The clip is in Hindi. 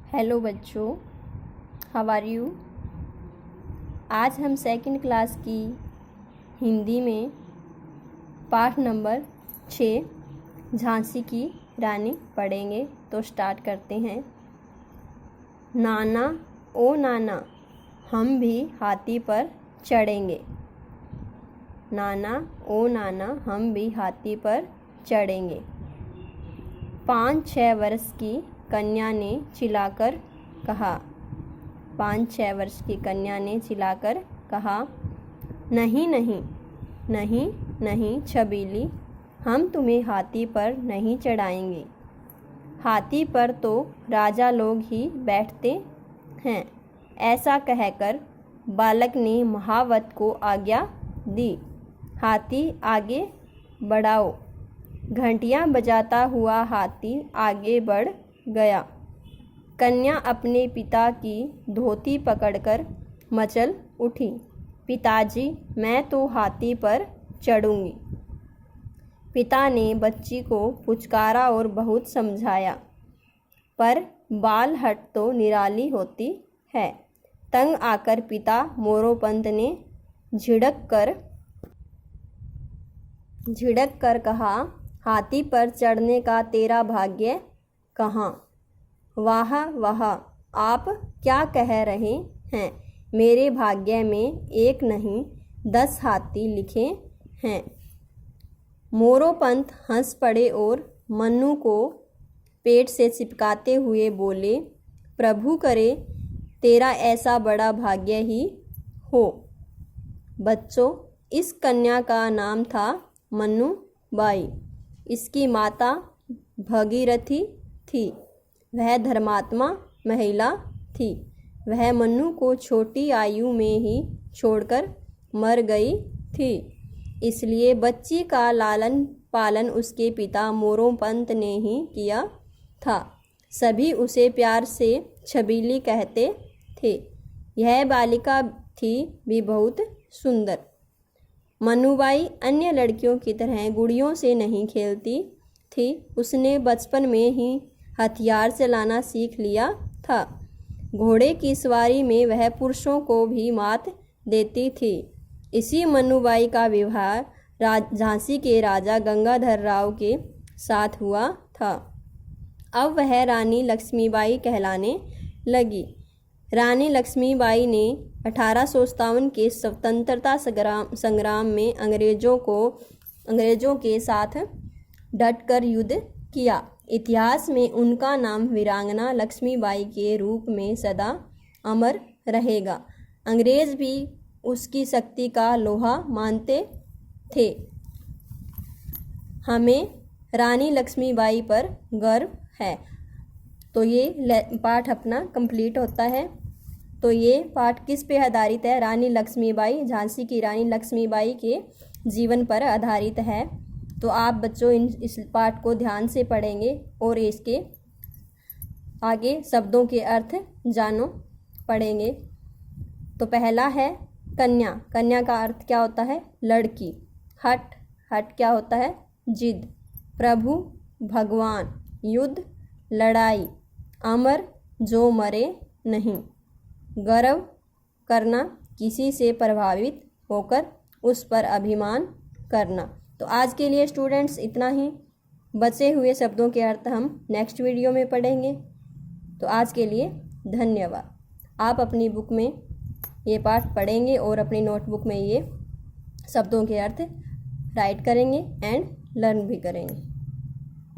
हेलो बच्चों, हाउ आर यू। आज हम सेकंड क्लास की हिंदी में पाठ नंबर 6 झांसी की रानी पढ़ेंगे। तो स्टार्ट करते हैं। नाना ओ नाना, हम भी हाथी पर चढ़ेंगे। नाना ओ नाना, हम भी हाथी पर चढ़ेंगे। 5-6 वर्ष की कन्या ने चिल्लाकर कहा। 5-6 वर्ष की कन्या ने चिल्लाकर कहा, नहीं नहीं नहीं नहीं छबीली, हम तुम्हें हाथी पर नहीं चढ़ाएंगे। हाथी पर तो राजा लोग ही बैठते हैं। ऐसा कहकर बालक ने महावत को आज्ञा दी। हाथी आगे बढ़ाओ। घंटियां बजाता हुआ हाथी आगे बढ़ गया। कन्या अपने पिता की धोती पकड़कर मचल उठी। पिताजी, मैं तो हाथी पर चढ़ूंगी। पिता ने बच्ची को पुचकारा और बहुत समझाया, पर बाल हट तो निराली होती है। तंग आकर पिता मोरोपंत ने झिड़क कर कहा, हाथी पर चढ़ने का तेरा भाग्य कहाँ। वाह वाह, आप क्या कह रहे हैं। मेरे भाग्य में 1 नहीं 10 हाथी लिखे हैं। मोरोपंत हंस पड़े और मन्नू को पेट से चिपकाते हुए बोले, प्रभु करे तेरा ऐसा बड़ा भाग्य ही हो। बच्चों, इस कन्या का नाम था मन्नू बाई। इसकी माता भगीरथी थी। वह धर्मात्मा महिला थी। वह मन्नू को छोटी आयु में ही छोड़कर मर गई थी। इसलिए बच्ची का लालन पालन उसके पिता मोरोपंत ने ही किया था। सभी उसे प्यार से छबीली कहते थे। यह बालिका थी भी बहुत सुंदर। मन्नूबाई अन्य लड़कियों की तरह गुड़ियों से नहीं खेलती थी। उसने बचपन में ही हथियार चलाना सीख लिया था। घोड़े की सवारी में वह पुरुषों को भी मात देती थी। इसी मन्नूबाई का विवाह झांसी के राजा गंगाधर राव के साथ हुआ था। अब वह रानी लक्ष्मीबाई कहलाने लगी। रानी लक्ष्मीबाई ने 1857 के स्वतंत्रता संग्राम में अंग्रेजों के साथ डटकर युद्ध किया। इतिहास में उनका नाम वीरांगना लक्ष्मीबाई के रूप में सदा अमर रहेगा। अंग्रेज भी उसकी शक्ति का लोहा मानते थे। हमें रानी लक्ष्मीबाई पर गर्व है। तो ये पाठ अपना कंप्लीट होता है। तो ये पाठ किस पे आधारित है? रानी लक्ष्मीबाई, झांसी की रानी लक्ष्मीबाई के जीवन पर आधारित है। तो आप बच्चों इस पाठ को ध्यान से पढ़ेंगे और इसके आगे शब्दों के अर्थ पढ़ेंगे। तो पहला है कन्या। कन्या का अर्थ क्या होता है? लड़की। हठ, हठ क्या होता है? जिद। प्रभु, भगवान। युद्ध, लड़ाई। अमर, जो मरे नहीं। गर्व करना, किसी से प्रभावित होकर उस पर अभिमान करना। तो आज के लिए स्टूडेंट्स इतना ही। बचे हुए शब्दों के अर्थ हम नेक्स्ट वीडियो में पढ़ेंगे। तो आज के लिए धन्यवाद। आप अपनी बुक में ये पाठ पढ़ेंगे और अपनी नोटबुक में ये शब्दों के अर्थ राइट करेंगे एंड लर्न भी करेंगे।